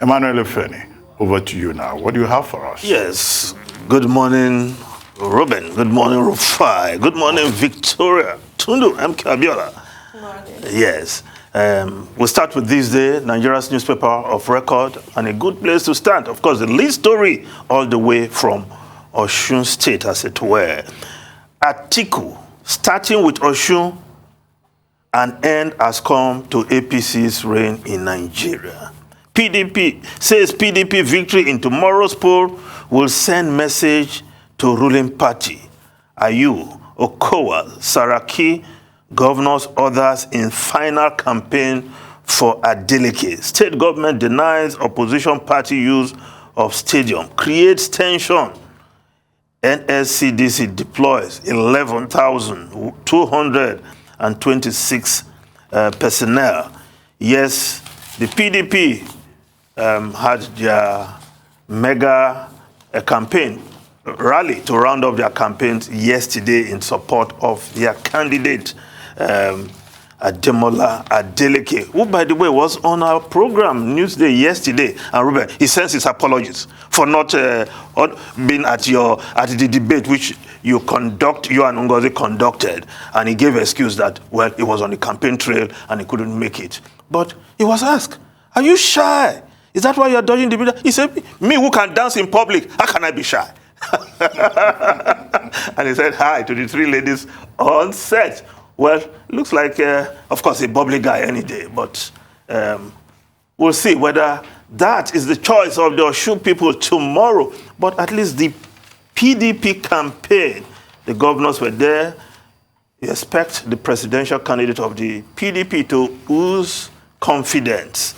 Emmanuel Efeni, over to you now. What do you have for us? Yes. Good morning, Ruben. Good morning, Rufai. Good morning, Victoria. Tundu M. Kabiola. Good morning. Yes. We'll start with this day, Nigeria's newspaper of record, and a good place to start. Of course, the lead story all the way from Osun State, as it were. Atiku, starting with Osun, an end has come to APC's reign in Nigeria. PDP says PDP victory in tomorrow's poll will send message to ruling party. Ayu, Okowa, Saraki, governors, others in final campaign for Adeleke. State government denies opposition party use of stadium, creates tension. NSCDC deploys 11,226 personnel. Yes, the PDP had their mega campaign rally to round up their campaigns yesterday in support of their candidate, Ademola Adeleke, who, by the way, was on our program Newsday yesterday. And Ruben, he sends his apologies for not being at the debate which you and Ngozi conducted. And he gave an excuse that, well, he was on the campaign trail and he couldn't make it. But he was asked, are you shy? Is that why you're dodging the media? He said, me who can dance in public, how can I be shy? And he said hi to the three ladies on set. Well, looks like, of course, a bubbly guy any day, but we'll see whether that is the choice of the Osun people tomorrow. But at least the PDP campaign, the governors were there. You expect the presidential candidate of the PDP to ooze confidence.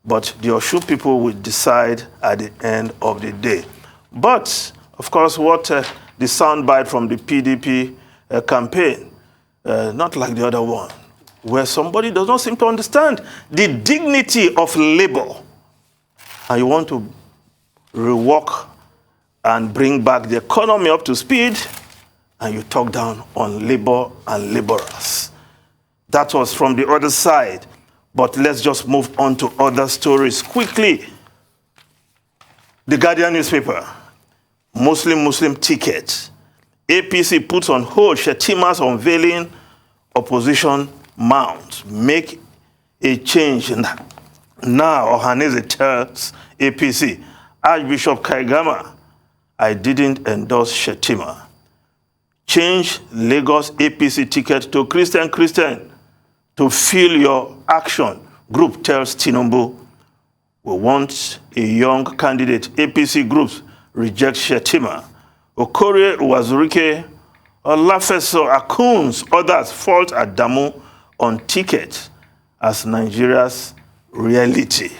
But the Osun people will decide at the end of the day. But, of course, what the soundbite from the PDP campaign, not like the other one, where somebody does not seem to understand the dignity of labor. And you want to rework and bring back the economy up to speed, and you talk down on labor and laborers. That was from the other side. But let's just move on to other stories quickly. The Guardian newspaper, Muslim ticket. APC puts on hold Shetima's unveiling opposition mount. Make a change now, Ohaneze tells APC. Archbishop Kaigama, I didn't endorse Shetima. Change Lagos APC ticket to Christian to feel your action. Group tells Tinubu, we want a young candidate. APC groups reject Shetima. Okorie Uwazurike, Olafeso Akuns, others fault Adamu on ticket as Nigeria's reality.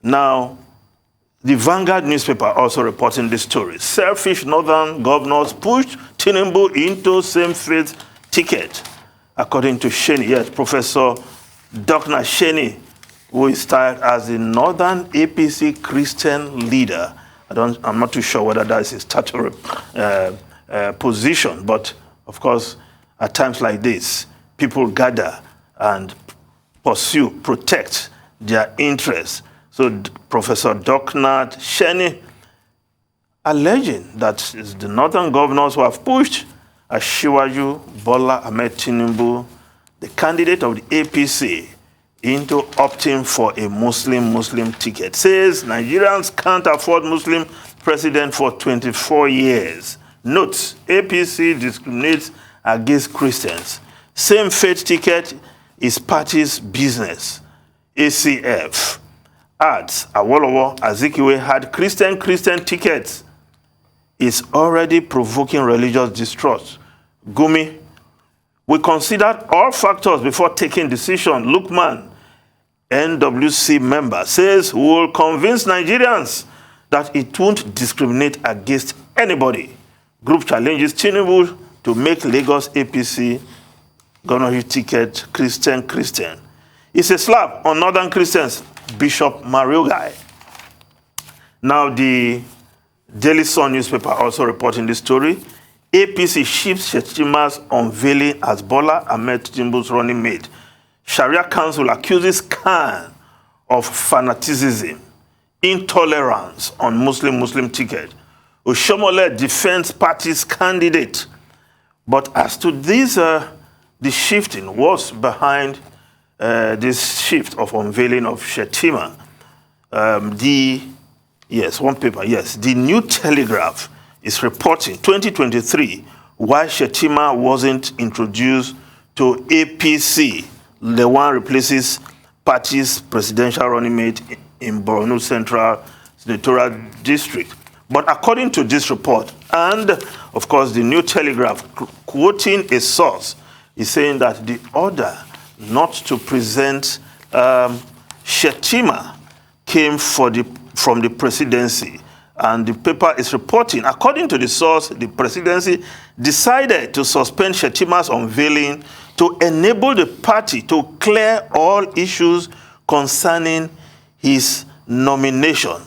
Now, the Vanguard newspaper also reporting this story. Selfish Northam governors pushed Tinubu into same-faith ticket. According to Sheni, yes, Professor Dr. Sheni, who is styled as the Northern APC Christian leader. I'm not too sure whether that is his statutory position, but of course, at times like this, people gather and protect their interests. So Professor Dr. Sheni alleging that it's the Northern governors who have pushed Asiwaju Bola Ahmed Tinubu, the candidate of the APC, into opting for a Muslim ticket. Says Nigerians can't afford Muslim president for 24 years. Notes, APC discriminates against Christians. Same faith ticket is party's business. ACF adds Awolowo Azikiwe had Christian tickets. Is already provoking religious distrust. Gumi, we considered all factors before taking decision. Lukman, NWC member, says we will convince Nigerians that it won't discriminate against anybody. Group challenges Tinubu to make Lagos APC governorship ticket Christian. It's a slap on Northern Christians, Bishop Mariogai. Now the Daily Sun newspaper also reporting this story. APC shifts Shetima's unveiling as Bola Ahmed Tinubu's running mate. Sharia Council accuses Khan of fanaticism. intolerance on Muslim ticket. Oshomole defends party's candidate. But as to this, the shifting was behind this shift of unveiling of Shettima. The Nem Telegraph is reporting 2023 why Shettima wasn't introduced to APC, the one replaces party's presidential running mate in Borno Central Senatorial District. But according to this report, and of course the Nem Telegraph quoting a source, is saying that the order not to present Shettima came from the presidency. And the paper is reporting, according to the source, the presidency decided to suspend Shettima's unveiling to enable the party to clear all issues concerning his nomination.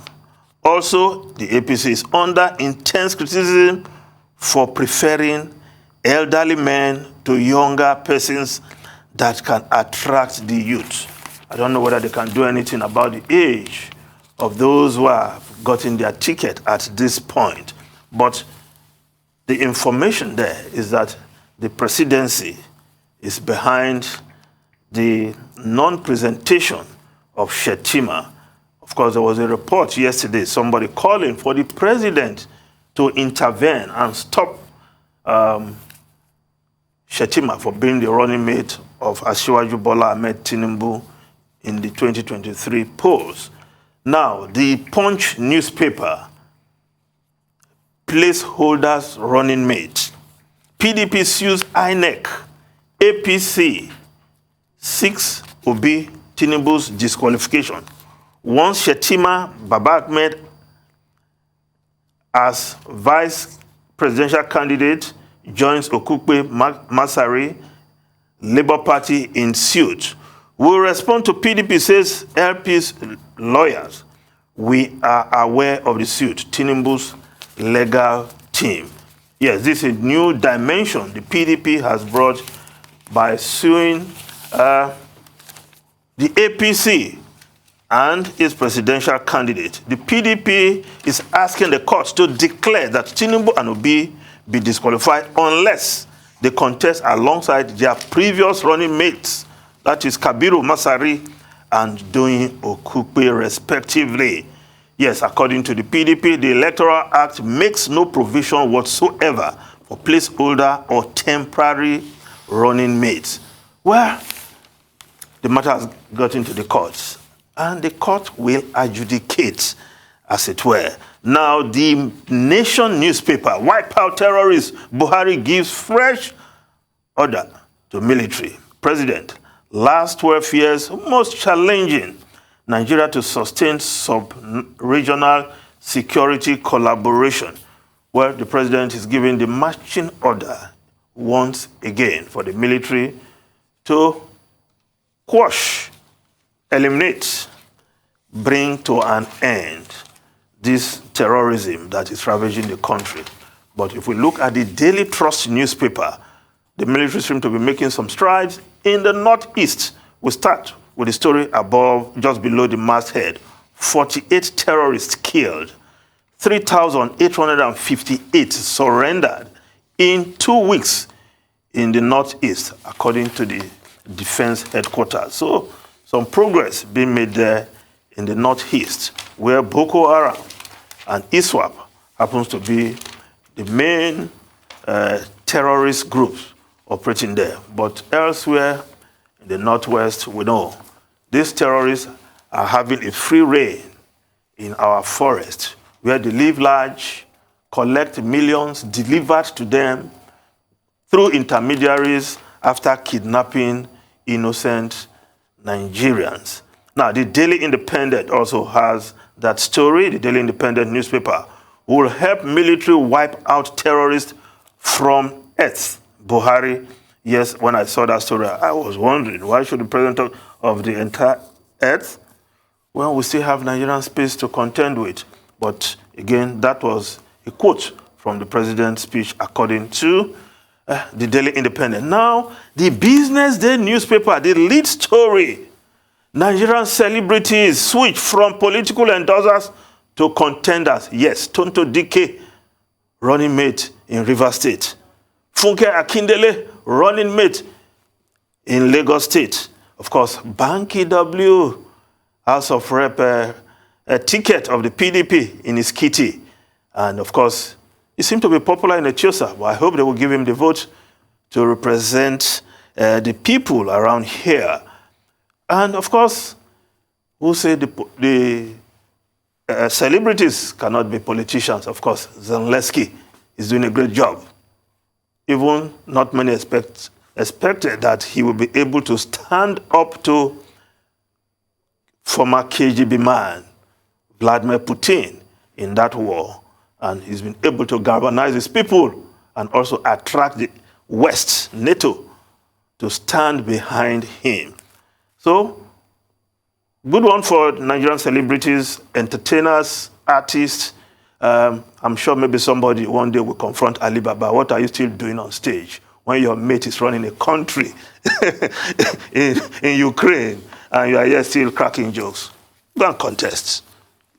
Also, the APC is under intense criticism for preferring elderly men to younger persons that can attract the youth. I don't know whether they can do anything about the age of those who have gotten their ticket at this point. But the information there is that the presidency is behind the non-presentation of Shettima. Of course, there was a report yesterday, somebody calling for the president to intervene and stop Shettima for being the running mate of Asiwaju Bola Ahmed Tinubu in the 2023 polls. Now, the Punch newspaper, placeholders running mate. PDP sues INEC, APC, 6 Obi Tinubu's disqualification. Once Shettima Baba Ahmed as vice presidential candidate joins Okukpe Masari, Labour Party in suit. Will respond to PDP, says LP's lawyers. We are aware of the suit, Tinubu's legal team. Yes, this is a new dimension the PDP has brought by suing the APC and its presidential candidate. The PDP is asking the courts to declare that Tinubu and Obi be disqualified unless they contest alongside their previous running mates, that is Kabiru Masari and Doyin Okukpe, respectively. Yes, according to the PDP, the Electoral Act makes no provision whatsoever for placeholder or temporary running mates. Well, the matter has got into the courts, and the court will adjudicate, as it were. Now, the Nation newspaper, wipe out terrorists, Buhari gives fresh order to military. President, last 12 years, most challenging Nigeria to sustain sub-regional security collaboration, where the president is giving the marching order once again for the military to quash, eliminate, bring to an end this terrorism that is ravaging the country. But if we look at the Daily Trust newspaper, the military seems to be making some strides in the northeast. We start with the story above, just below the masthead. 48 terrorists killed, 3,858 surrendered in 2 weeks in the northeast, according to the defense headquarters. So some progress being made there in the northeast, where Boko Haram and ISWAP happens to be the main terrorist groups operating there. But elsewhere in the northwest, we know these terrorists are having a free reign in our forest, where they live large, collect millions delivered to them through intermediaries after kidnapping innocent Nigerians. Now, the Daily Independent also has that story. The Daily Independent newspaper will help military wipe out terrorists from earth. Buhari, yes, when I saw that story, I was wondering, why should the president of the entire earth? Well, we still have Nigerian space to contend with. But again, that was a quote from the president's speech, according to the Daily Independent. Now, the Business Day newspaper, the lead story Nigerian celebrities switch from political endorsers to contenders. Yes, Tonto Dike, running mate in Rivers State. Funke Akindele, running mate in Lagos State. Of course, Banky W, House of Rep, a ticket of the PDP in his kitty. And of course, he seemed to be popular in Etiosa, but I hope they will give him the vote to represent the people around here. And of course, who say the celebrities cannot be politicians? Of course, Zelensky is doing a great job. Even not many expected that he will be able to stand up to former KGB man, Vladimir Putin, in that war. And he's been able to galvanize his people and also attract the West, NATO, to stand behind him. So, good one for Nigerian celebrities, entertainers, artists. I'm sure maybe somebody one day will confront Alibaba. What are you still doing on stage when your mate is running a country in Ukraine and you are here still cracking jokes? Go and contest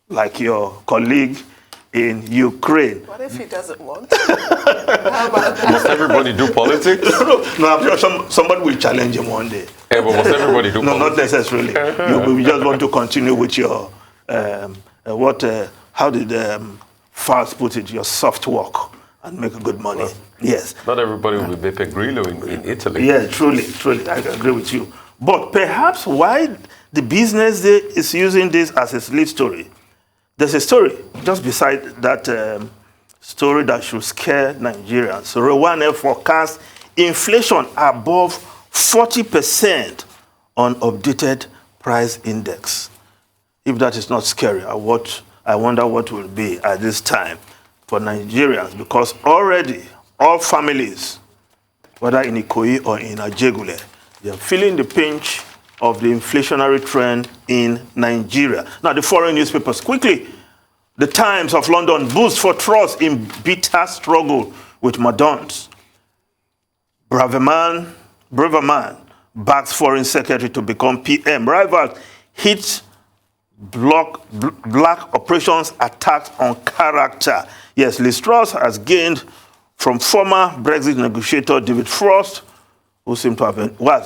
like your colleague in Ukraine. What if he doesn't want? How about that? Must everybody do politics? No, I'm sure somebody will challenge him one day. Yeah, but must everybody do No, politics? not necessarily. You just want to continue with your, how did Fars put it, your soft work and make good money. Well, yes. Not everybody will be Beppe Grillo in Italy. Yeah, truly, I agree with you. But perhaps why the business day is using this as its lead story. There's a story just beside that story that should scare Nigerians. So Rwanda forecast inflation above 40% on updated price index. If that is not scary, I wonder what will be at this time for Nigerians, because already all families, whether in Ikoyi or in Ajegule, they are feeling the pinch of the inflationary trend in Nigeria. Now, the foreign newspapers, quickly. The Times of London boost for Truss in bitter struggle with Mordaunt. Braver man backs foreign secretary to become PM. Rivals hit black operations attacks on character. Yes, Liz Truss has gained from former Brexit negotiator David Frost, who seemed to have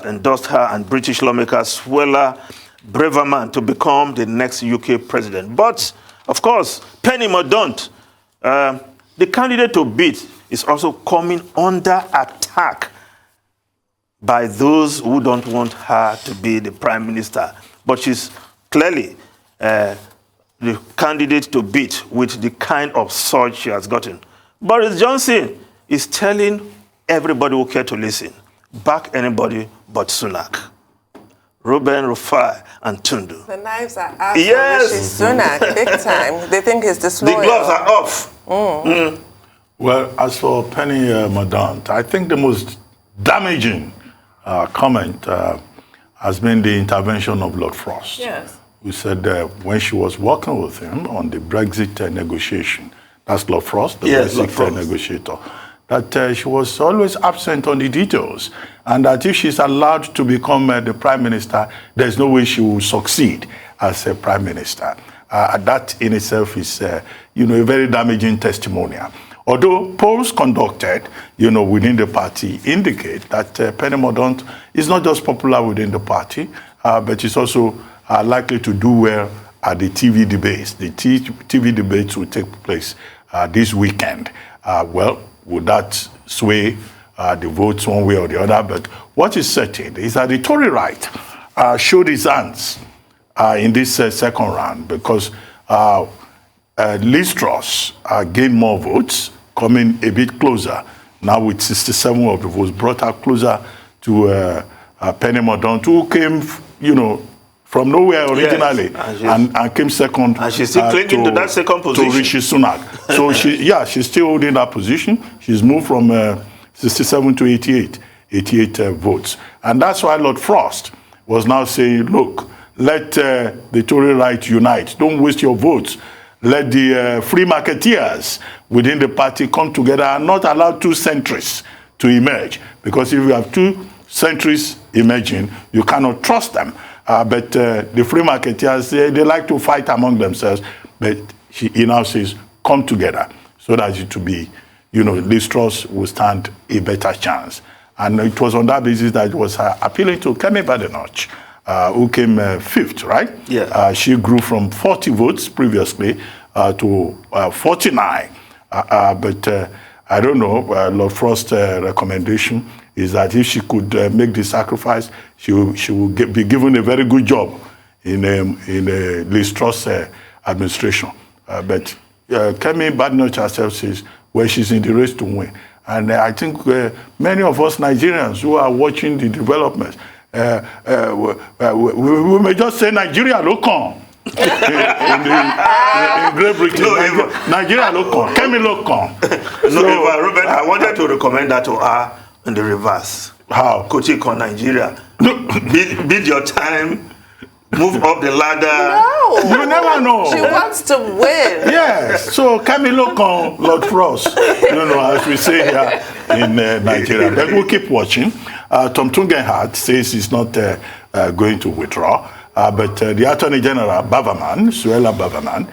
endorsed her, and British lawmaker Suella Braverman to become the next UK president. But, of course, Penny Mordaunt, the candidate to beat, is also coming under attack by those who don't want her to be the prime minister. But she's clearly the candidate to beat with the kind of surge she has gotten. Boris Johnson is telling everybody who care to listen, back anybody but Sunak. Ruben Rufai and Tundu. The knives are out. Yes. Sunak, big time. They think he's disloyal. The gloves are off. Well, as for Penny Mordaunt, I think the most damaging comment has been the intervention of Lord Frost. Yes. Who said when she was working with him on the Brexit negotiation, that's Lord Frost, the Brexit negotiator, that she was always absent on the details, and that if she's allowed to become the prime minister, there's no way she will succeed as a prime minister. That in itself is, a very damaging testimonial. Although polls conducted, within the party indicate that Penny Mordaunt is not just popular within the party, but she's also likely to do well at the TV debates. The TV debates will take place this weekend. Would that sway the votes one way or the other? But what is certain is that the Tory right showed its hands in this second round, because Liz Truss gained more votes, coming a bit closer. Now with 67 of the votes, brought her closer to Penny Mordaunt, who came, from nowhere originally, yes, and came second. And she's still clinging to that second position. To Rishi Sunak. So she's still holding that position. She's moved from 67 to 88 votes. And that's why Lord Frost was now saying, look, let the Tory right unite. Don't waste your votes. Let the free marketeers within the party come together and not allow two centrists to emerge. Because if you have two centrists emerging, you cannot trust them. But the free marketeers, they like to fight among themselves. But he now says, come together so that it will be, Liz Truss will stand a better chance. And it was on that basis that it was appealing to Kemi Badenoch, who came fifth, right? Yeah. She grew from 40 votes previously to 49. But I don't know, Lord Frost's recommendation is that if she could make the sacrifice, she will be given a very good job in Liz Truss administration. But Kemi Badenoch herself says, well, she's in the race to win. And I think many of us Nigerians who are watching the developments, we may just say Nigeria look on. in Great Britain, No, Nigeria look on. Kemi look on. No, Ruben, I wanted to recommend that to her in the reverse. How? Kochiko, Nigeria. Bid your time. Move up the ladder. No. You never know. She wants to win. Yes. So Kemi look on Lord Frost. As we say here in Nigeria. But we'll keep watching. Tom Tungenhardt says he's not going to withdraw. But the Attorney General, Suella Baverman,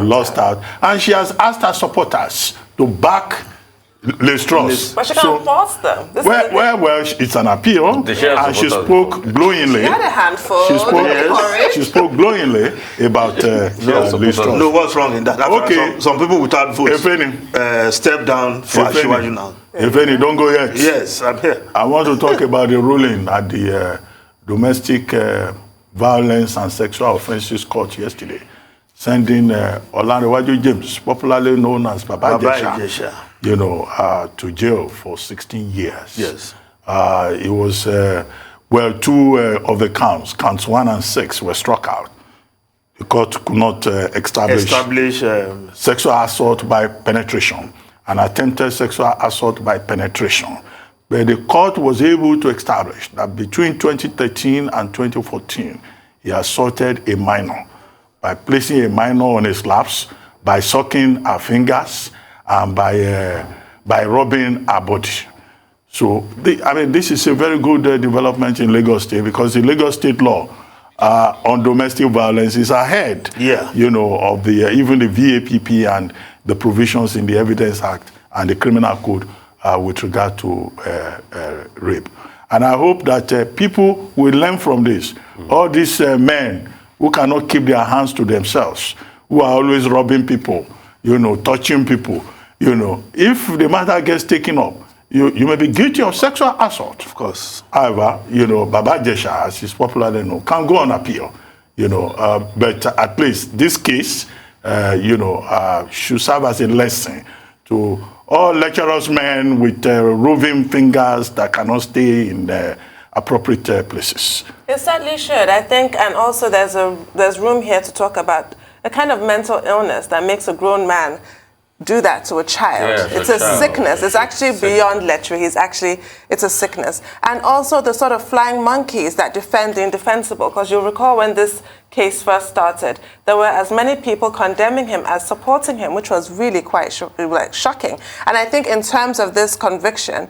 lost out. And she has asked her supporters to back Liz Truss. But she can't force them. Well, it's an appeal. And she spoke glowingly. She had a handful. She spoke glowingly about Liz Truss. No, what's wrong in that? Okay. Some people without votes step down for Asiwaju now. If any, don't go yet. Yes, I'm here. I want to talk about the ruling at the Domestic Violence and Sexual Offences Court yesterday, sending Olanrewaju James, popularly known as Baba Ijesha, to jail for 16 years. Yes. It was, two of the counts 1 and 6 were struck out. The court could not establish sexual assault by penetration and attempted sexual assault by penetration. But the court was able to establish that between 2013 and 2014, he assaulted a minor by placing a minor on his laps, by sucking her fingers, and by rubbing her body. So, this is a very good development in Lagos State, because the Lagos State law on domestic violence is ahead, of the even the VAPP and the provisions in the Evidence Act and the Criminal Code with regard to rape. And I hope that people will learn from this. All these men who cannot keep their hands to themselves, who are always robbing people, touching people, if the matter gets taken up, you may be guilty of sexual assault. Of course. However, Baba Ijesha, as is popularly known, can go on appeal. But at least this case, should serve as a lesson to all lecherous men with roving fingers that cannot stay in appropriate places. It certainly should, I think, and also there's room here to talk about a kind of mental illness that makes a grown man do that to a child. It's a sickness. It's actually beyond lechery. It's a sickness. And also the sort of flying monkeys that defend the indefensible, because you'll recall when this case first started, there were as many people condemning him as supporting him, which was really quite shocking. And I think in terms of this conviction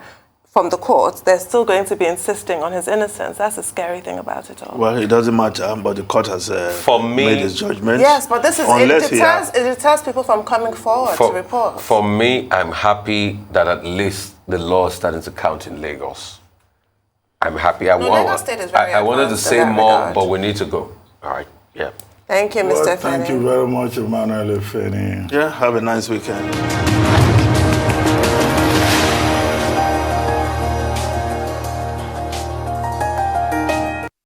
from the court, they're still going to be insisting on his innocence. That's the scary thing about it all. Well, it doesn't matter, but the court has made its judgment. Yes, but it deters people from coming forward to report. For me, I'm happy that at least the law is starting to count in Lagos. I'm happy. Lagos State is very I wanted to say more, regard. but we need to go. All right, yeah. Thank you, Mr. Feni. Thank you very much, Emmanuel Feni. Yeah, have a nice weekend.